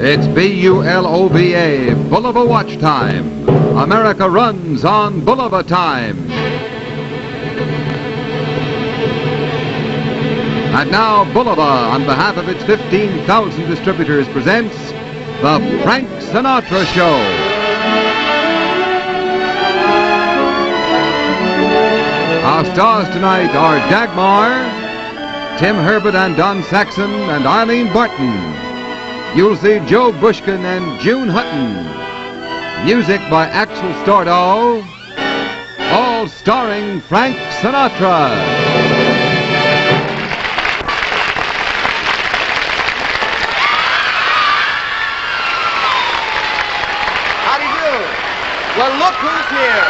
It's B-U-L-O-V-A, Bulova Watch Time. America runs on Bulova Time. And now Bulova, on behalf of its 15,000 distributors, presents the Frank Sinatra Show. Our stars tonight are Dagmar, Tim Herbert and Don Saxon, and Eileen Barton. You'll see Joe Bushkin and June Hutton. Music by Axel Stordahl, all starring Frank Sinatra. How do you do? Well, look who's here.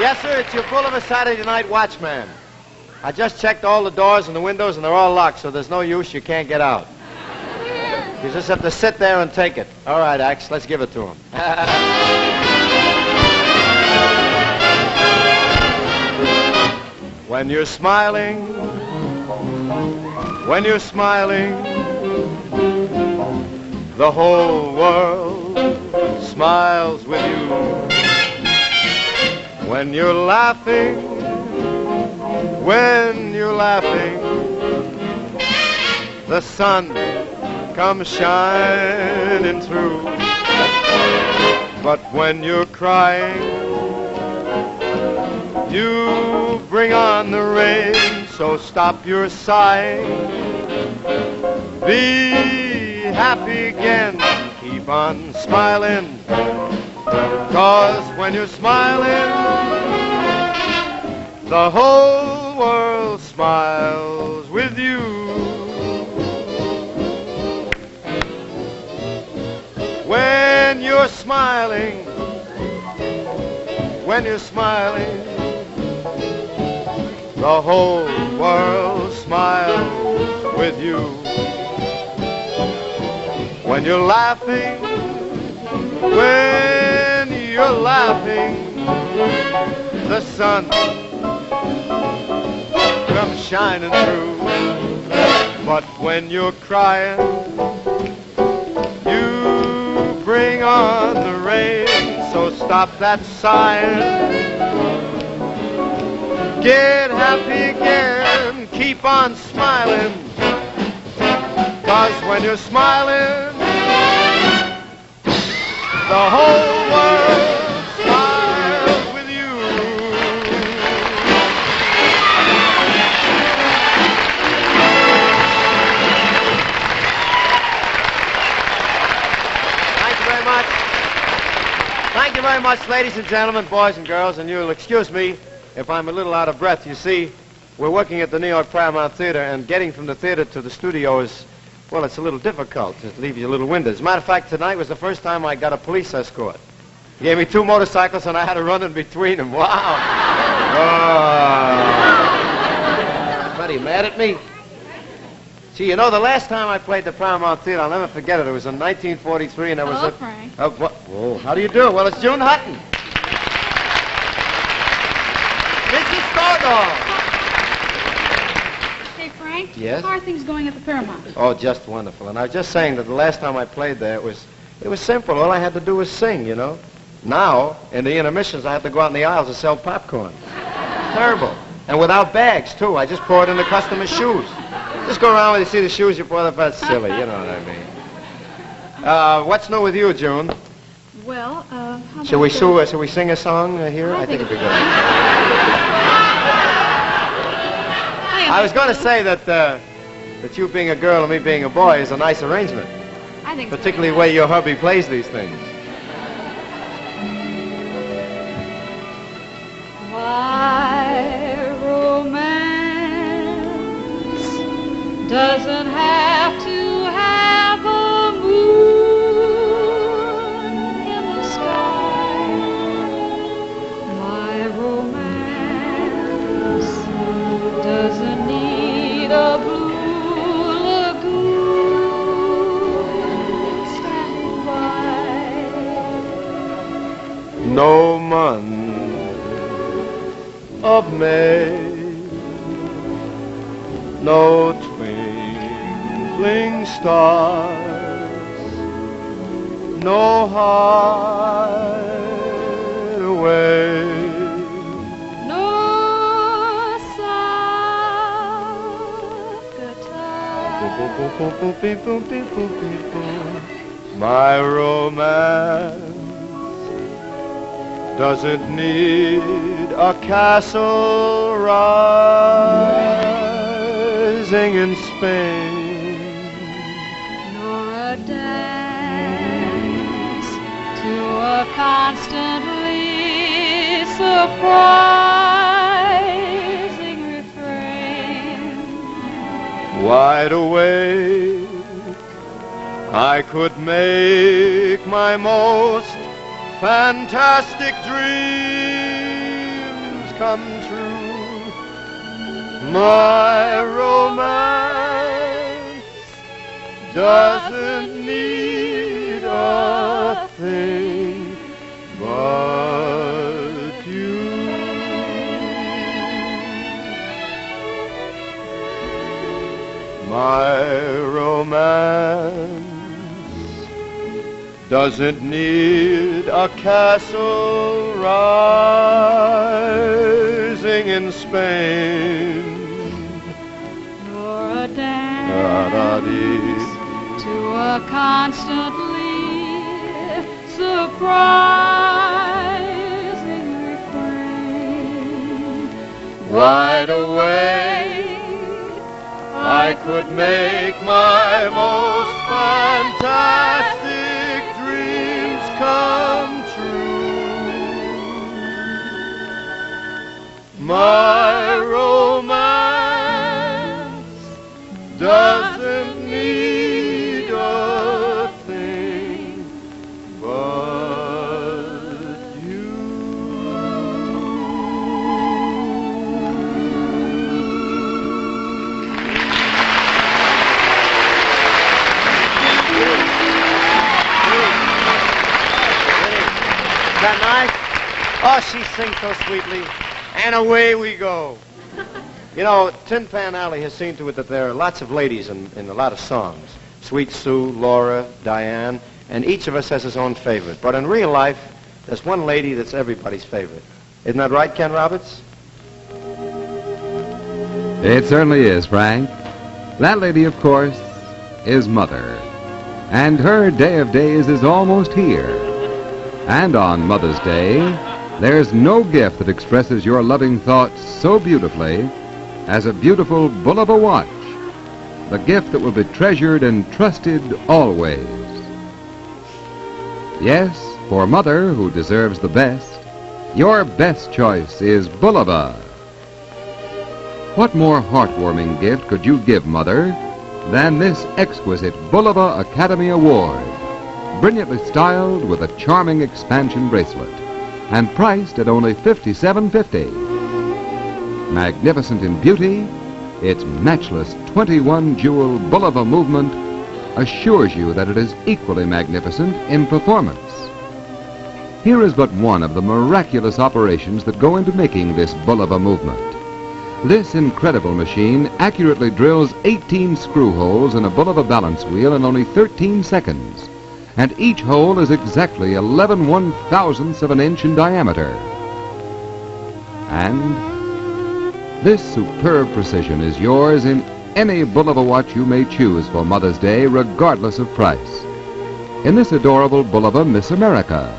Yes, sir, it's your Bulova Saturday Night Watchman. I just checked all the doors and the windows, and they're all locked, so there's no use. You can't get out. You just have to sit there and take it. All right, Ax, let's give it to him. When you're smiling, the whole world smiles with you. When you're laughing, the sun comes shining through. But when you're crying, you bring on the rain. So stop your sighing, be happy again, keep on smiling, 'cause when you're smiling, the whole world smiles with you. When you're smiling, the whole world smiles with you. When you're laughing, the sun comes shining through. But when you're crying, you bring on the rain. So stop that sighing, get happy again, keep on smiling, 'cause when you're smiling, the whole world smiles with you. Thank you very much. Thank you very much, ladies and gentlemen, boys and girls, and you'll excuse me if I'm a little out of breath. You see, we're working at the New York Paramount Theater, and getting from the theater to the studio is, well, it's a little difficult. It leaves you a little winded. As a matter of fact, tonight was the first time I got a police escort. He gave me 2 motorcycles, and I had to run in between them. Wow. Oh. Pretty mad at me. See, you know, the last time I played the Paramount Theater, I'll never forget it. It was in 1943, and there was Frank. Whoa, how do you do? Well, it's June Hutton. Mrs. Stordahl. Hey, Frank. Yes? How are things going at the Paramount? Oh, just wonderful. And I was just saying that the last time I played there, it was simple. All I had to do was sing, you know. Now, in the intermissions, I have to go out in the aisles and sell popcorn. Terrible. And without bags, too. I just pour it in the customer's shoes. Just go around when you see the shoes, you pour them. That's silly, you know what I mean. What's new with you, June? Well, how about Shall we sing a song here? I think it'd be good. I was going to say that you being a girl and me being a boy is a nice arrangement. I think Particularly the way your hubby plays these things. My romance doesn't have to have a moon in the sky. My romance doesn't need a blue lagoon standing by. No month of May, no twinkling twinkling stars, no hideaway, no soft guitar. My romance doesn't need a castle rising in Spain, Nor a dance to a constantly surprising refrain. wide awake, I could make my most fantastic dreams come true. My romance doesn't need a thing but you. My romance doesn't need a castle rising in Spain, Nor a dance to a constantly surprising refrain. Wide awake, I could make my most fantastic dreams come true. My romance doesn't need a thing but you. Is that nice? Oh, she sings so sweetly. And away we go. You know, Tin Pan Alley has seen to it that there are lots of ladies in a lot of songs. Sweet Sue, Laura, Diane, and each of us has his own favorite. But in real life, there's one lady that's everybody's favorite. Isn't that right, Ken Roberts? It certainly is, Frank. That lady, of course, is Mother. And her day of days is almost here. And on Mother's Day, there's no gift that expresses your loving thoughts so beautifully as a beautiful Bulova watch, the gift that will be treasured and trusted always. Yes, for Mother, who deserves the best, your best choice is Bulova. What more heartwarming gift could you give Mother than this exquisite Bulova Academy Award, brilliantly styled with a charming expansion bracelet, and priced at only $57.50. Magnificent in beauty, its matchless 21-jewel Bulova movement assures you that it is equally magnificent in performance. Here is but one of the miraculous operations that go into making this Bulova movement. This incredible machine accurately drills 18 screw holes in a Bulova balance wheel in only 13 seconds, and each hole is exactly 11 1,000ths of an inch in diameter. And this superb precision is yours in any Bulova watch you may choose for Mother's Day, regardless of price. In this adorable Bulova Miss America,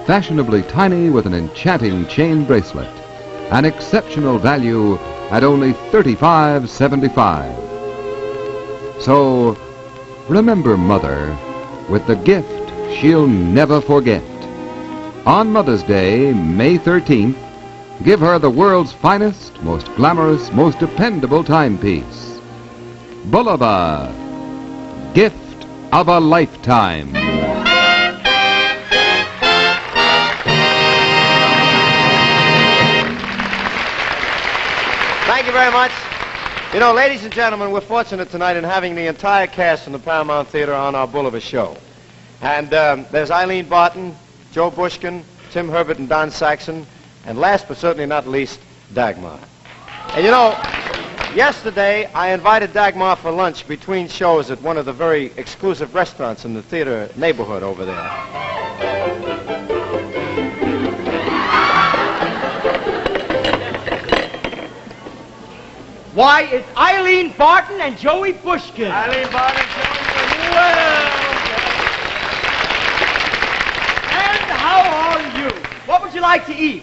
fashionably tiny with an enchanting chain bracelet, an exceptional value at only $35.75. So, remember Mother with the gift she'll never forget. On Mother's Day, May 13th, give her the world's finest, most glamorous, most dependable timepiece. Bulova, gift of a lifetime. Thank you very much. You know, ladies and gentlemen, we're fortunate tonight in having the entire cast from the Paramount Theater on our Bulova show. And there's Eileen Barton, Joe Bushkin, Tim Herbert, and Don Saxon, and last but certainly not least, Dagmar. And you know, Yesterday, I invited Dagmar for lunch between shows at one of the very exclusive restaurants in the theater neighborhood over there. Why, it's Eileen Barton and Joey Bushkin. Eileen Barton, Well. And how are you? What would you like to eat?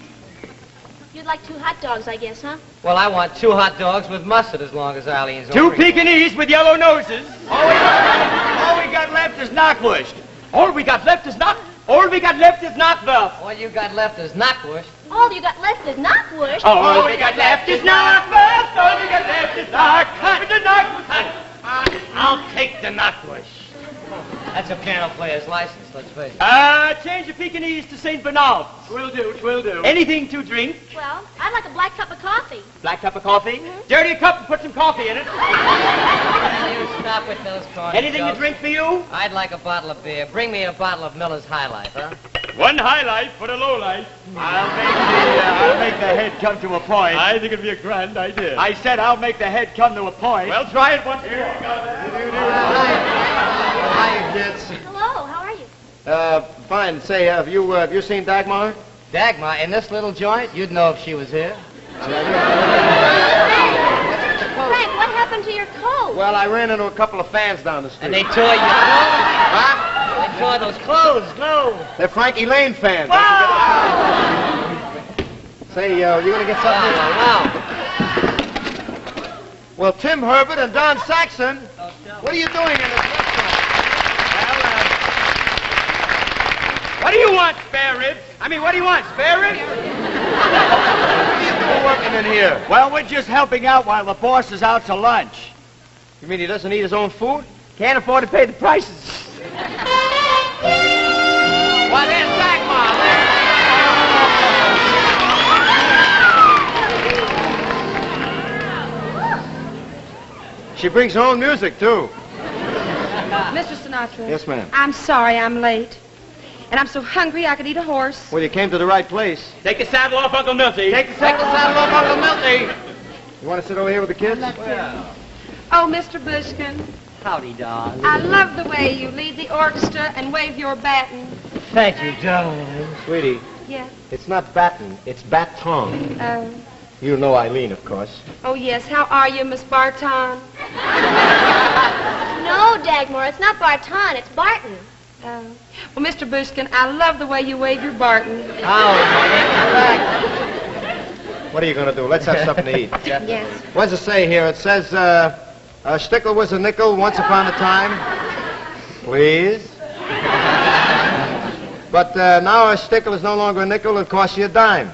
You'd like 2 hot dogs, I guess, huh? Well, I want 2 hot dogs with mustard as long as Eileen's 2 ordering. Pekingese with yellow noses. All we got left is knockwurst. All we got left is knockwurst. All you got left is knockwurst. All you got left is knockwurst. All we got left is knockwurst. All we got left is knockwurst. I'll take the knockwurst. That's a piano player's license, let's face it. Change the Pekingese to St. Bernard. Twill do. Anything to drink? Well, I'd like a black cup of coffee. Black cup of coffee? Dirty a cup and put some coffee in it. You stop with those corny Anything to jokes. drink for you? I'd like a bottle of beer. Bring me a bottle of Miller's High Life, huh? One high life for the low life. I'll make the head come to a point. I think it'd be a grand idea. I said I'll make the head come to a point. Well, try it once more. Hi, kids. Hello, how are you? Fine. Say, have you seen Dagmar? Dagmar, in this little joint, you'd know if she was here. Frank, what happened to your coat? Well, I ran into a couple of fans down the street. And they tore your clothes? Huh? They tore those clothes, no. They're Frankie Lane fans. Say, you gonna get something? Wow. Well, Tim Herbert and Don Saxon, what are you doing in this restaurant? What do you want, spare ribs? What do you want, spare ribs? What are you doing working in here? Well, we're just helping out while the boss is out to lunch. You mean he doesn't eat his own food? Can't afford to pay the prices. Well, there's Dagmar. She brings her own music, too. Mr. Sinatra. Yes, ma'am. I'm sorry I'm late. And I'm so hungry I could eat a horse. Well, you came to the right place. Take the saddle off, Uncle Milty. Take the saddle off, Uncle Milty. You want to sit over here with the kids? Oh, Mr. Bushkin, Howdy, darling. I love the way you lead the orchestra and wave your baton. Thank you, darling. Sweetie, Yeah. it's not baton, it's baton. Oh. You know Eileen, of course. Oh, yes. How are you, Miss Barton? No, Dagmar, it's not Barton, it's Barton. Oh. Well, Mr. Bushkin, I love the way you wave your Barton. What are you going to do? Let's have something to eat. Yes. What does it say here? It says, a stickle was a nickel once upon a time. Please. But now a stickle is no longer a nickel. It costs you a dime.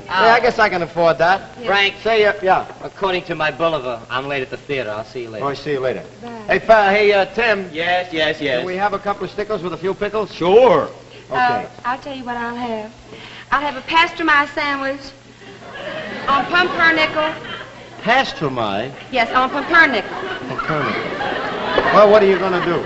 Yeah, I guess I can afford that. Frank, Say, yeah. according to my Bulova, I'm late at the theater. I'll see you later. Oh, I see you later. Bye. Hey, Tim. Yes. Can we have a couple of stickles with a few pickles? Sure. Okay. I'll tell you what I'll have. I'll have a pasteurized sandwich on pumpernickel. Pastrami. Yes, on pumpernickel. Well, what are you going to do?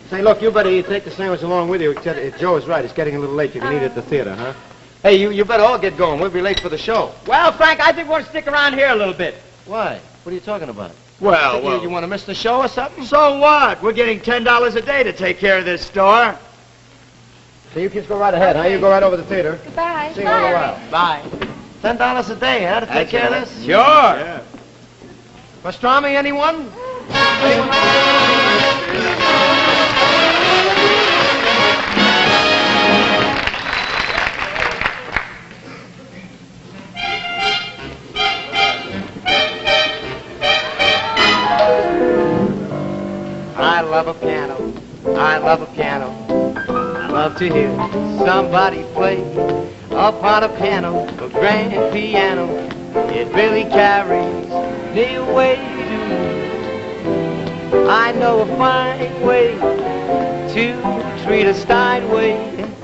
Say, look, you better take the sandwich along with you. Joe is right. It's getting a little late. You can eat it at the theater, huh? Hey, you better all get going. We'll be late for the show. Well, Frank, I think we'll stick around here a little bit. Why? What are you talking about? Well, You want to miss the show or something? So what? We're getting $10 a day to take care of this store. So you kids go right ahead, huh? You go right over to the theater. Goodbye. See you in a while. Bye. $10 a day, huh, to take care of this? Sure. Yeah. Pastrami, anyone? I love a piano. I love a piano. I love to hear somebody play upon a piano, a grand piano. It really carries me away. I know a fine way to treat a Steinway.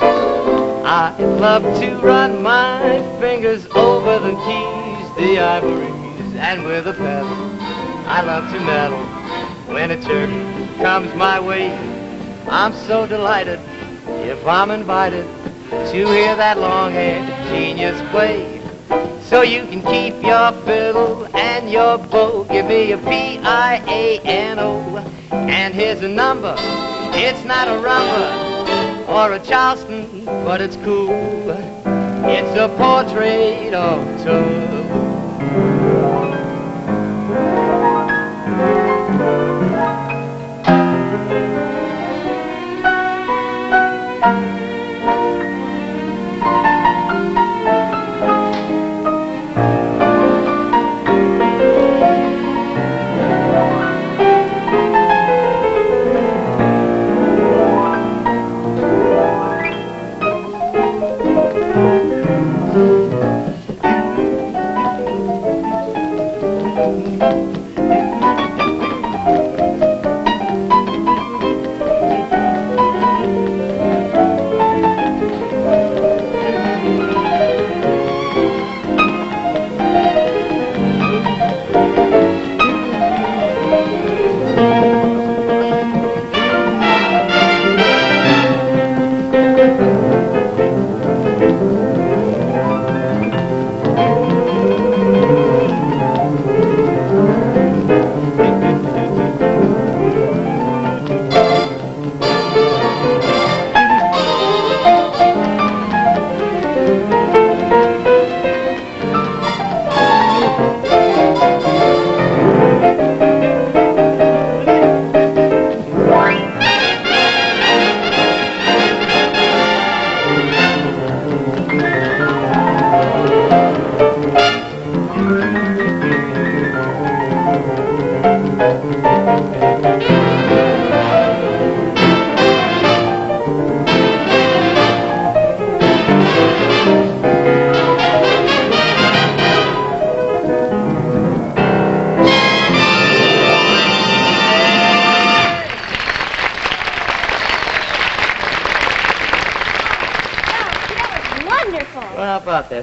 I love to run my fingers over the keys, the ivories, and with a pedal. I love to meddle when a turkey comes my way. I'm so delighted if I'm invited to hear that long-haired genius play. So you can keep your fiddle and in your bow. Give me a piano. And here's a number. It's not a rumba or a Charleston, but it's cool. It's a portrait of two.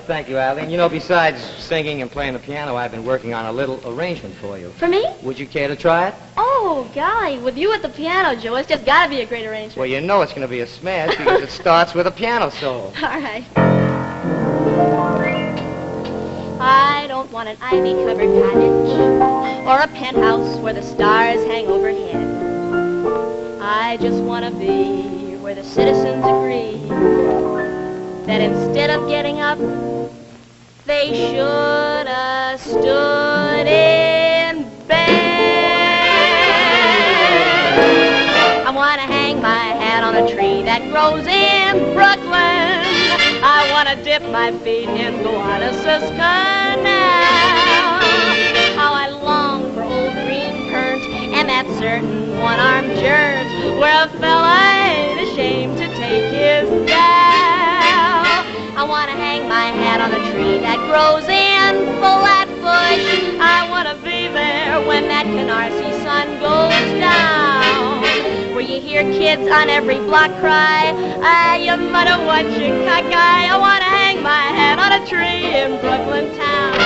Thank you, Eileen. You know, besides singing and playing the piano, I've been working on a little arrangement for you. For me? Would you care to try it? Oh, golly, with you at the piano, Joe, it's just got to be a great arrangement. Well, you know it's going to be a smash because it starts with a piano solo. All right. I don't want an ivy-covered cottage or a penthouse where the stars hang overhead. I just want to be where the citizens agree that instead of getting up, they should have stood in bed. I want to hang my hat on a tree that grows in Brooklyn. I want to dip my feet in Gowanus' canal. How I long for old green current and that certain one-armed jerk where a fella ain't ashamed to take his gal. I want to hang my hat on a tree that grows in Flatbush. I want to be there when that Canarsie sun goes down. Where you hear kids on every block cry, you mother what you cockeye. I want to hang my hat on a tree in Brooklyn town.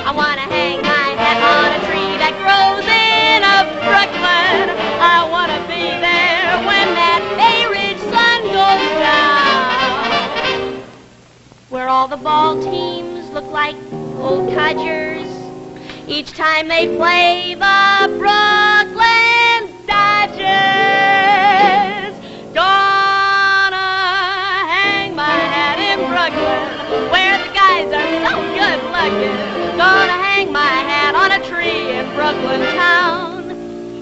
I want to hang my hat on a tree that grows in Brooklyn. I want to be there when that Bay Ridge sun goes down. Where all the ball teams look like old codgers each time they play the Brooklyn Dodgers. Gonna hang my hat in Brooklyn where the guys are so good looking. Gonna hang my hat on a tree in Brooklyn town.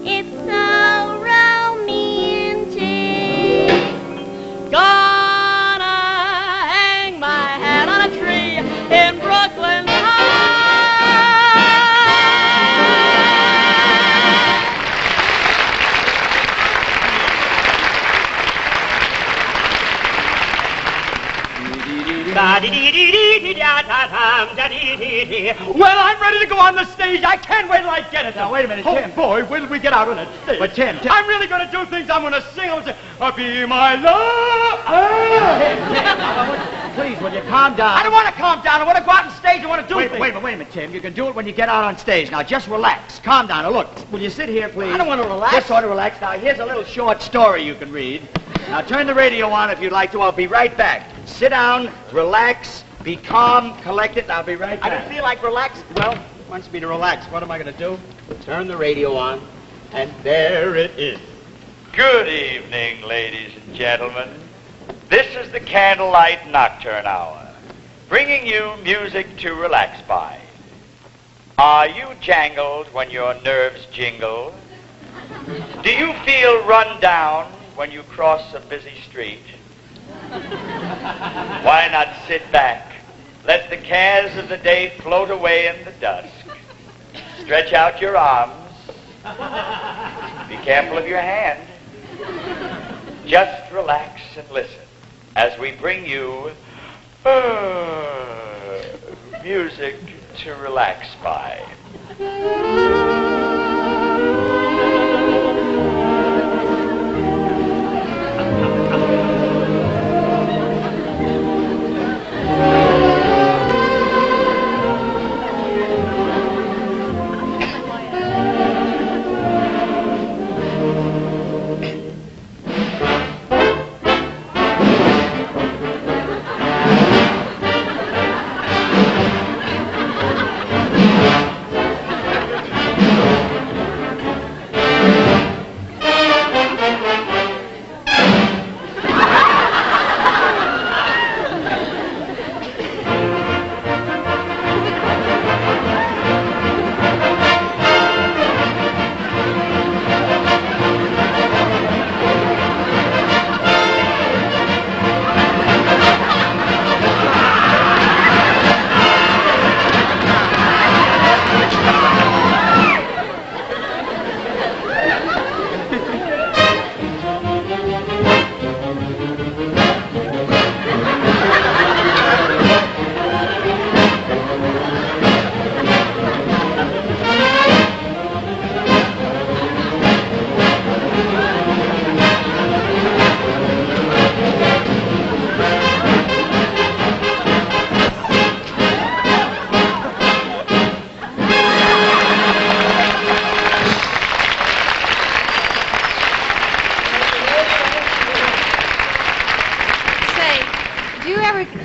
It's so romantic. Gonna hang my hat on a tree in Brooklyn town. Well, I'm ready to go on the stage. I can't wait till I get it. Now, wait a minute, Oh, Tim. boy, when did we get out on that stage? But, Tim. I'm really going to do things. I'm going to sing. I'm going to say, be my love. Please, will you calm down? I don't want to calm down. I want to go out on stage. I want to do Wait things. a minute, Tim. You can do it when you get out on stage. Now, just relax. Calm down. Now, look, will you sit here, please? I don't want to relax. Just sort of relax. Now, here's a little short story you can read. Now, turn the radio on if you'd like to. I'll be right back. Sit down, relax, Be calm, collected, and I'll be right back. I don't feel like relaxing. Well, wants me to relax. What am I going to do? Turn the radio on, and there it is. Good evening, ladies and gentlemen. This is the Candlelight Nocturne Hour, bringing you music to relax by. Are you jangled when your nerves jingle? Do you feel run down when you cross a busy street? Why not sit back, let the cares of the day float away in the dusk, stretch out your arms, be careful of your hand, just relax and listen as we bring you music to relax by.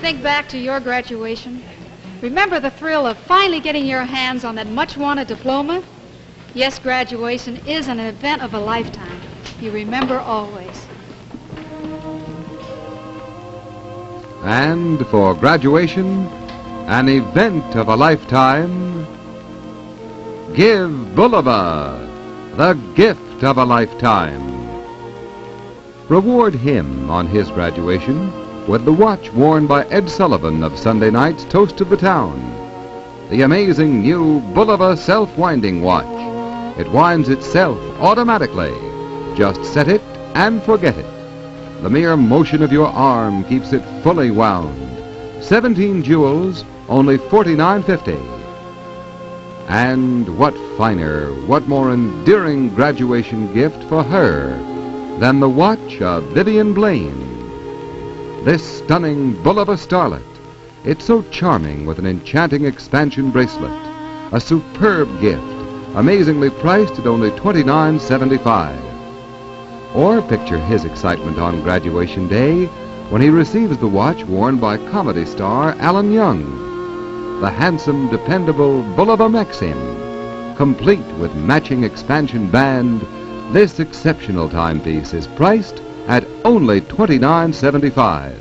Think back to your graduation. Remember the thrill of finally getting your hands on that much-wanted diploma? Yes, graduation is an event of a lifetime. You remember always. And for graduation, an event of a lifetime, give Bulova the gift of a lifetime. Reward him on his graduation with the watch worn by Ed Sullivan of Sunday night's Toast of the Town. The amazing new Bulova self-winding watch. It winds itself automatically. Just set it and forget it. The mere motion of your arm keeps it fully wound. 17 jewels, only $49.50. And what finer, what more endearing graduation gift for her than the watch of Vivian Blaine? This stunning Bulova starlet. It's so charming with an enchanting expansion bracelet. A superb gift, amazingly priced at only $29.75. Or picture his excitement on graduation day when he receives the watch worn by comedy star Alan Young. The handsome, dependable Bulova Maxim. Complete with matching expansion band, this exceptional timepiece is priced at only $29.75.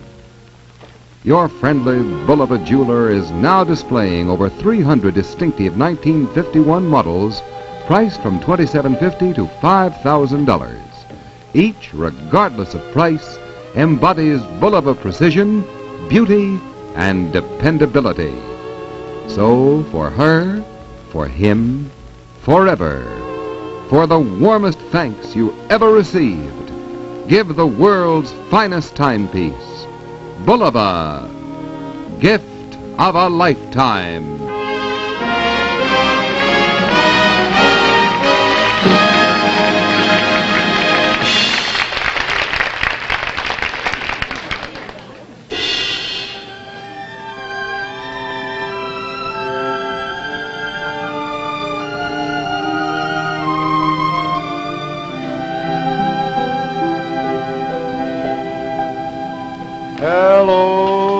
Your friendly Bulova jeweler is now displaying over 300 distinctive 1951 models priced from $27.50 to $5,000. Each, regardless of price, embodies Bulova precision, beauty, and dependability. So, for her, for him, forever, for the warmest thanks you ever received, give the world's finest timepiece, Bulova, gift of a lifetime. Hello,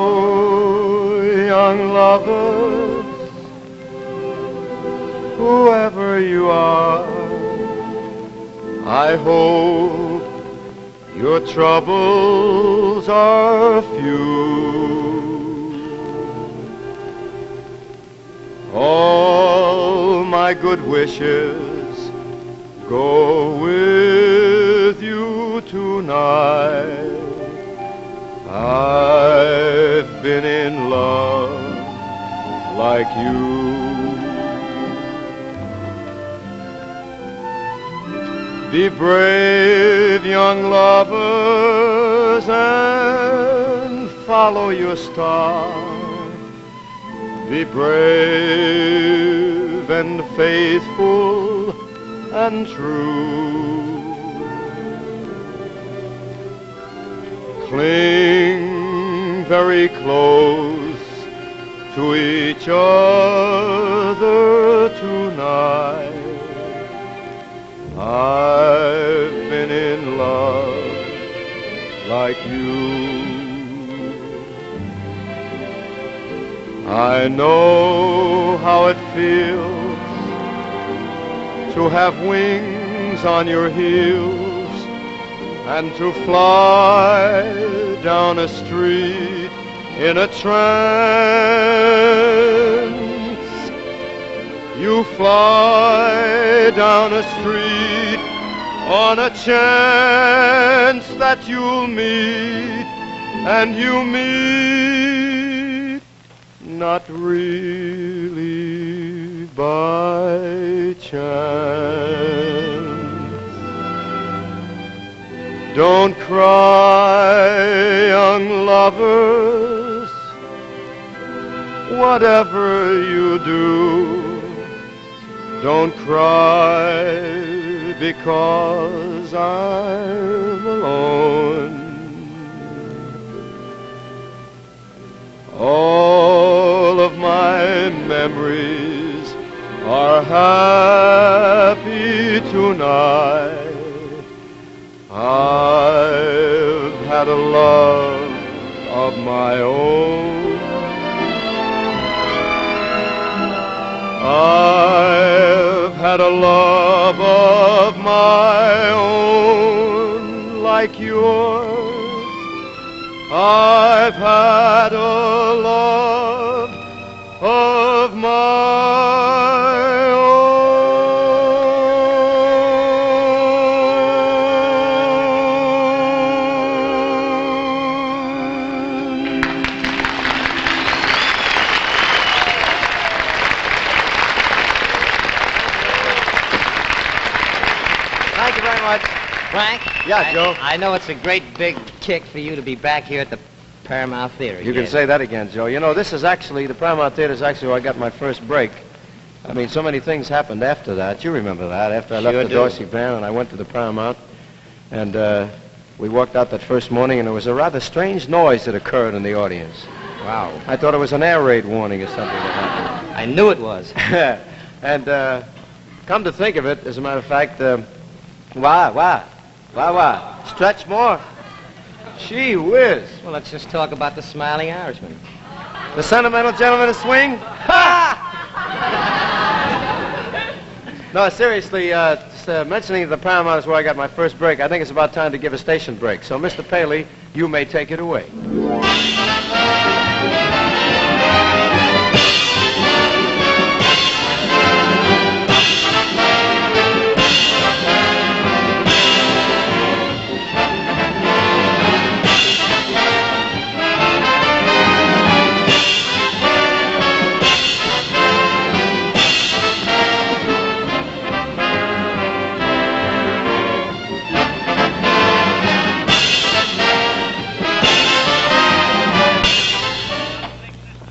whoever you are. I hope your troubles are few. All my good wishes go with you tonight. I've been in love like you. Be brave, young lovers, and follow your star. Be brave and faithful and true. Cling very close to each other tonight. I've been in love like you. I know how it feels to have wings on your heels and to fly down a street in a trance. You fly down a street on a chance that you'll meet, and you meet not really by chance. Don't cry, young lovers, whatever you do. Don't cry because I'm alone. All of my memories are happy tonight. I've had a love of my own. I've had a love of my own like yours. I've had a love of my own. Thank you very much. Frank? Yeah, Joe? I know it's a great big kick for you to be back here at the Paramount Theater You again. can say that again, Joe. You know, this is actually, the Paramount Theater is actually where I got my first break. I mean, so many things happened after that. You remember that. After I left Sure the do. Dorsey band and I went to the Paramount, and we walked out that first morning, and there was a rather strange noise that occurred in the audience. Wow. I thought it was an air raid warning or something that happened. I knew it was. And come to think of it, as a matter of fact, why? Stretch more. Gee whiz. Well, let's just talk about the Smiling Irishman. The sentimental gentleman of swing? No, seriously, just, mentioning the Paramount is where I got my first break. I think it's about time to give a station break. So, Mr. Paley, you may take it away.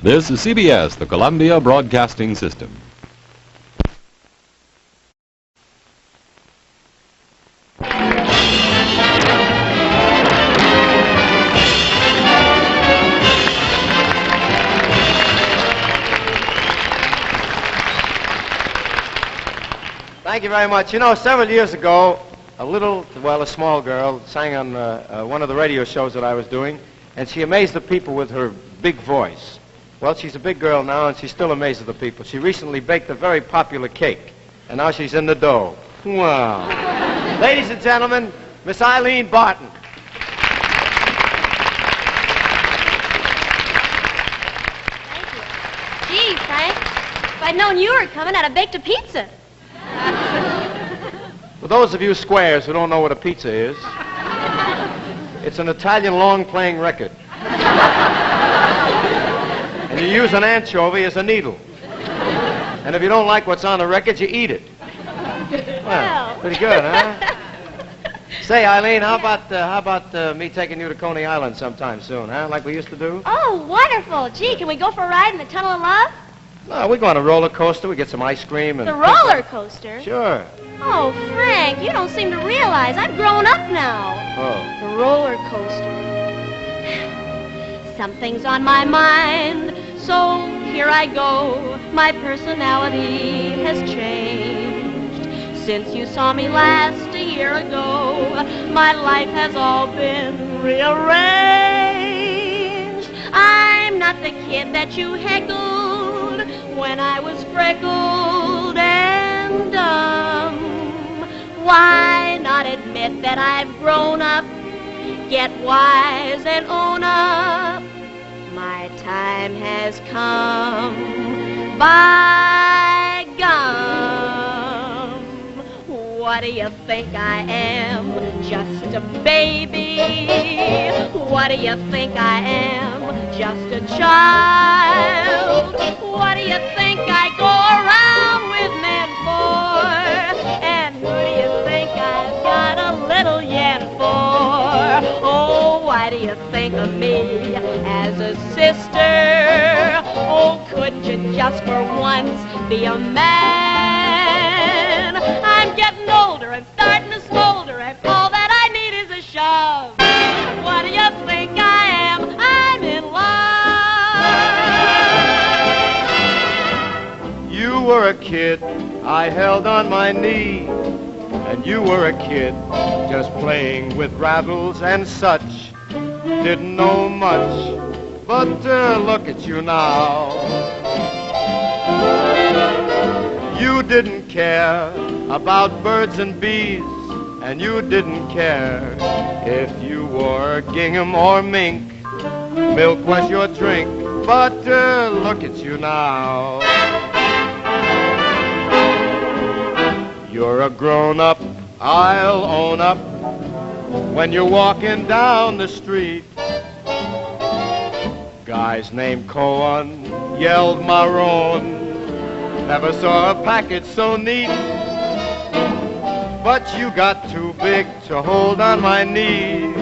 This is CBS, the Columbia Broadcasting System. Thank you very much. You know, several years ago, a small girl sang on one of the radio shows that I was doing, and she amazed the people with her big voice. Well, she's a big girl now, and she still amazes the people. She recently baked a very popular cake, and now she's in the dough. Wow. Ladies and gentlemen, Miss Eileen Barton. Thank you. Gee, Frank, if I'd known you were coming, I'd have baked a pizza. For those of you squares who don't know what a pizza is, it's an Italian long-playing record. And you use an anchovy as a needle. And if you don't like what's on the record, you eat it. Well, pretty good, huh? Say, Eileen, how about me taking you to Coney Island sometime soon, huh? Like we used to do? Oh, wonderful. Gee, can we go for a ride in the Tunnel of Love? No, we go on a roller coaster. We get some ice cream and... The roller coaster? Sure. Oh, Frank, you don't seem to realize I've grown up now. Oh. The roller coaster. Something's on my mind, so here I go. My personality has changed. Since you saw me last a year ago, my life has all been rearranged. I'm not the kid that you heckled when I was freckled and dumb. Why not admit that I've grown up? Get wise and own up. My time has come. By gum. What do you think I am? Just a baby. What do you think I am? Just a child. What do you think I go around with men for? And who do you think I've got a little yen for? Oh, why do you think of me as a sister? Oh, couldn't you just for once be a man? I'm getting older and starting to smolder, and all that I need is a shove. What do you think I am? I'm in love. You were a kid, I held on my knee. And you were a kid, just playing with rattles and such. Didn't know much, but look at you now. You didn't care about birds and bees, and you didn't care if you wore gingham or mink. Milk was your drink, but look at you now. You're a grown-up, I'll own up. When you're walking down the street, guys named Cohen yelled maroon. Never saw a package so neat. But you got too big to hold on my knee.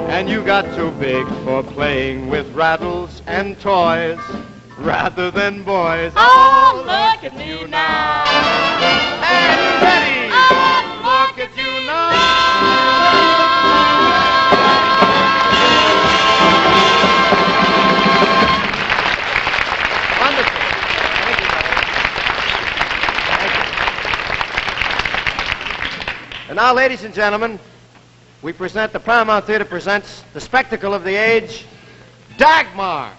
And you got too big for playing with rattles and toys rather than boys. Oh, look at me now. And ready. Oh, Look at you now. Wonderful. Thank you, brother. Thank you. And now, ladies and gentlemen, we present, the Paramount Theater presents the spectacle of the age, Dagmar.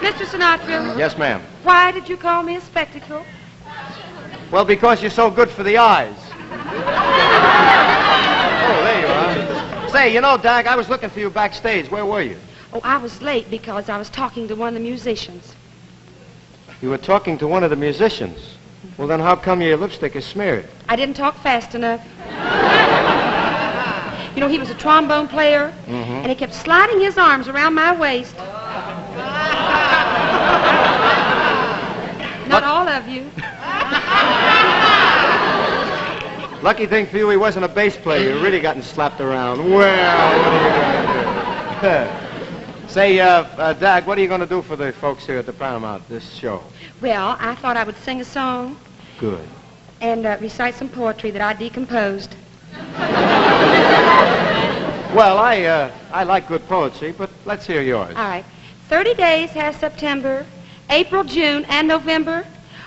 Mr. Sinatra, Yes, ma'am. why did you call me a spectacle? Well, because you're so good for the eyes. Oh, there you are. Say, you know, Dag, I was looking for you backstage. Where were you? Oh, I was late because I was talking to one of the musicians. You were talking to one of the musicians. Well, then how come your lipstick is smeared? I didn't talk fast enough. You know, he was a trombone player, and he kept sliding his arms around my waist. Not all of you. Lucky thing for you, he wasn't a bass player. You really gotten slapped around. Well, what are you going to do? Say, Dag, what are you going to do for the folks here at the Paramount, this show? Well, I thought I would sing a song Good. and recite some poetry that I decomposed. Well, I like good poetry, but let's hear yours. All right. 30 days has September, April, June, and November.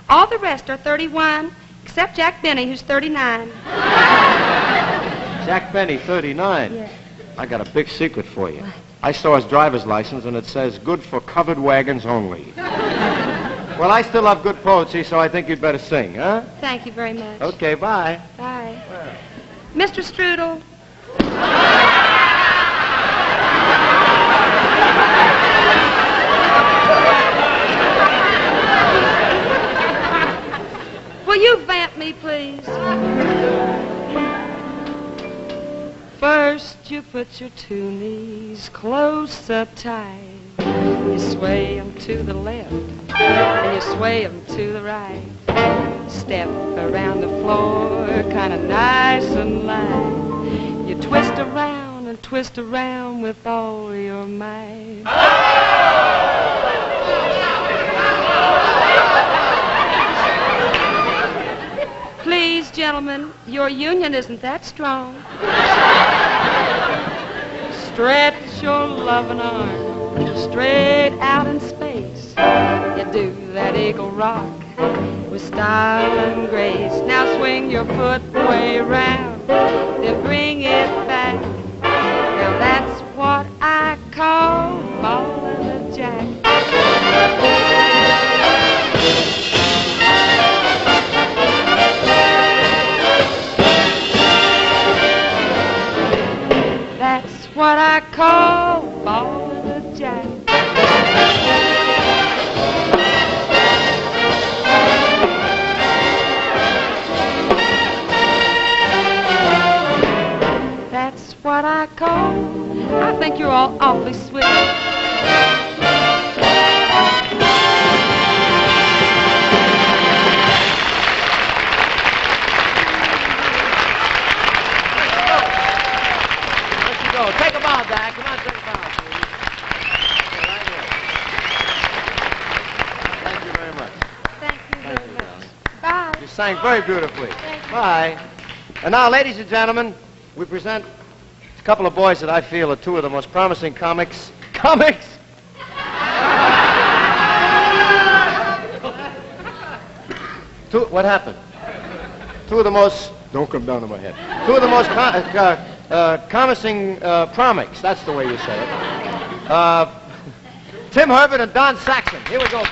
All the rest are 31, except Jack Benny, who's 39. Jack Benny, 39. Yeah. I got a big secret for you. I saw his driver's license, and it says, good for covered wagons only. Well, I still have good poetry, so I think you'd better sing, huh? Thank you very much. Okay, bye. Bye. Mr. Strudel. Will you vamp me, please? First, you put your two knees close up tight. You sway them to the left, and you sway them to the right. Step around the floor, kind of nice and light. You twist around with all your might. Please, gentlemen, your union isn't that strong. Stretch your loving arm straight out in space. You do that eagle rock with style and grace. Now swing your foot way round, then bring it back. Now that's what I call ballin' a jack. That's what I call ballin' a jack. That's what I call. I think you're all awfully sweet. Take a bow, Dad. Come on, take a bow, please. Right here. Thank you very much. Thank you very much. Bye. You sang very beautifully. Bye. And now, ladies and gentlemen, we present a couple of boys that I feel are two of the most promising comics. Comics? What happened? Two of the most... Don't come down on my head. Two of the most promising comics. That's the way you say it. Tim Herbert and Don Saxon. Here we go, boys.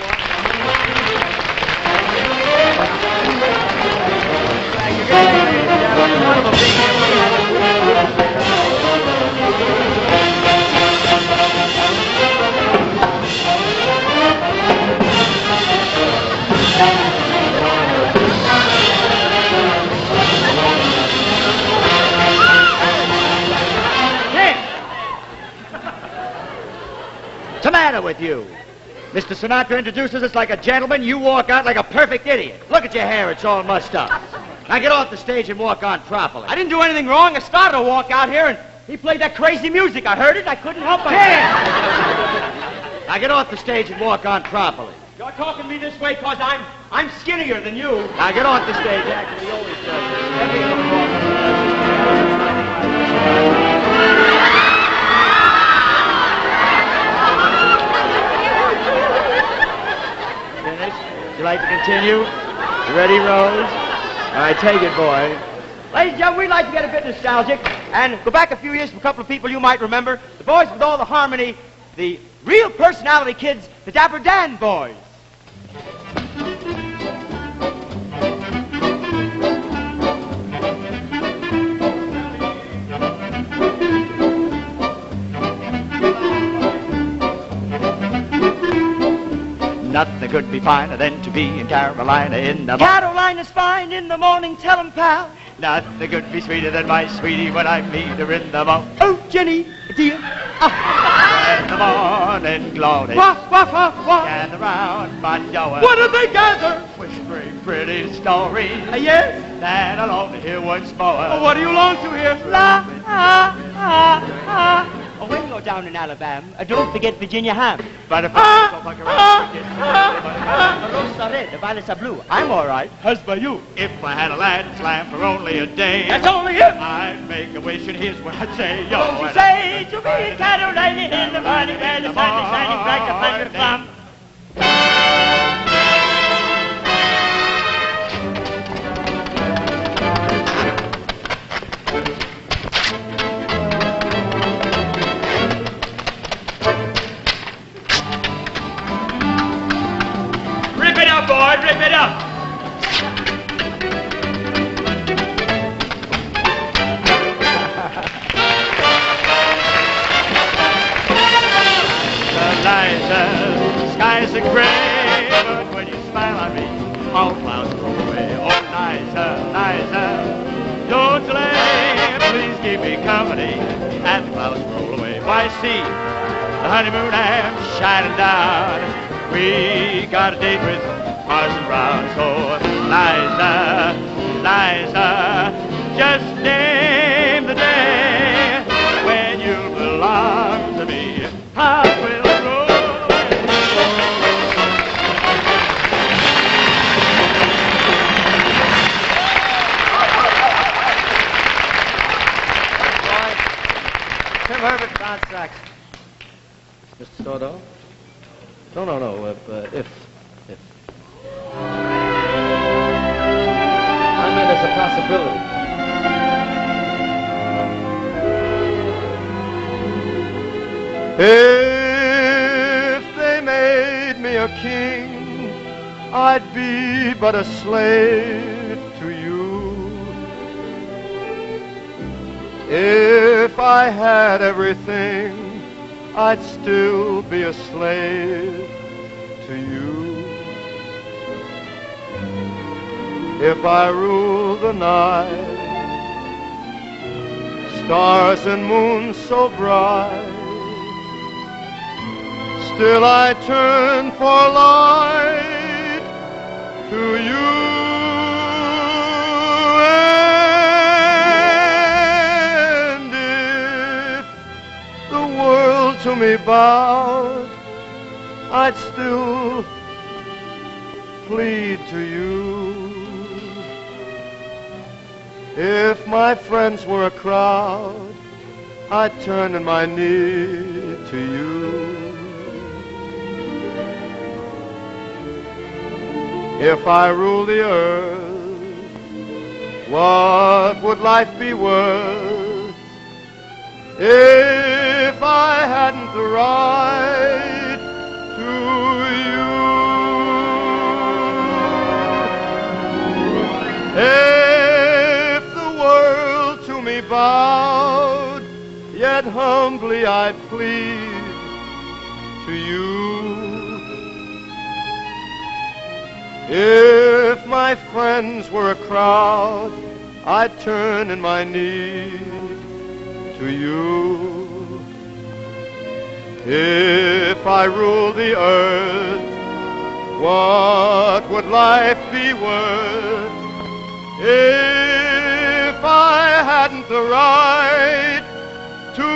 What's the matter with you? Mr. Sinatra introduces us like a gentleman, you walk out like a perfect idiot. Look at your hair, it's all mussed up. Now get off the stage and walk on properly. I didn't do anything wrong. I started to walk out here, and he played that crazy music. I heard it. I couldn't help myself. Now get off the stage and walk on properly. You're talking to me this way because I'm skinnier than you. Now get off the stage, actually, he always does. Would you like to continue? You ready, Rose? All right, take it, boy. Ladies and gentlemen, we'd like to get a bit nostalgic and go back a few years to a couple of people you might remember. The boys with all the harmony, the real personality kids, the Dapper Dan boys. Nothing could be finer than to be in Carolina in the... Carolina's fine in the morning, tell 'em, pal. Nothing could be sweeter than my sweetie when I meet her in the morning. Oh, Jenny, dear. In the morning glory. What? Gather round my door. What do they gather? Whispering pretty stories. Yes? That I long to hear once more. Oh, what do you long to hear? La, Oh, when you're down in Alabama, don't forget Virginia ham. But if I don't fuck around, Rosa red, violets are blue. I'm all right. How's by you? If I had a land slam for only a day, That's only it. I'd make a wish, and here's what I'd say. Yo, Don't you say to me, Carolina, in the morning, where the sun is shining bright upon your plum. skies are gray, but when you smile at me, all clouds roll away. Oh, Liza, Liza, don't delay. Please keep me company, and the clouds roll away. Why, see, the honeymoon lamp shining down. We got a date with Parson Brown. So, Liza, Liza, just name the day when you'll belong to me. I will roll. Tim Herbert, Don Saxon. Mr. Stordahl? No. If. I mean, there's a possibility. If they made me a king, I'd be but a slave to you. If I had everything, I'd still be a slave to you. If I ruled the night, stars and moons so bright, still I turn for light to you. And if the world to me bowed, I'd still plead to you. If my friends were a crowd, I'd turn in my knee to you. If I ruled the earth, what would life be worth if I hadn't the right to you? If the world to me bowed, yet humbly I'd plead to you. If my friends were a crowd, I'd turn in my knee to you. If I ruled the earth, what would life be worth if I hadn't the right to you?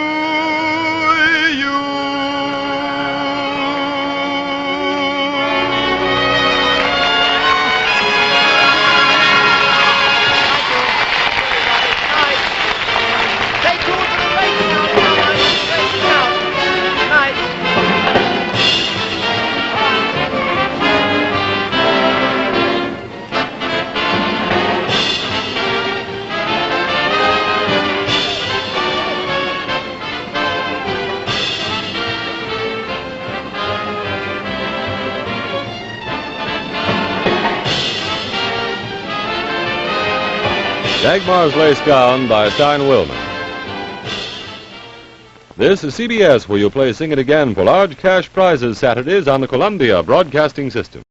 Dagmar's Lace Gown by Stein Willman. This is CBS, where you'll play Sing It Again for large cash prizes Saturdays on the Columbia Broadcasting System.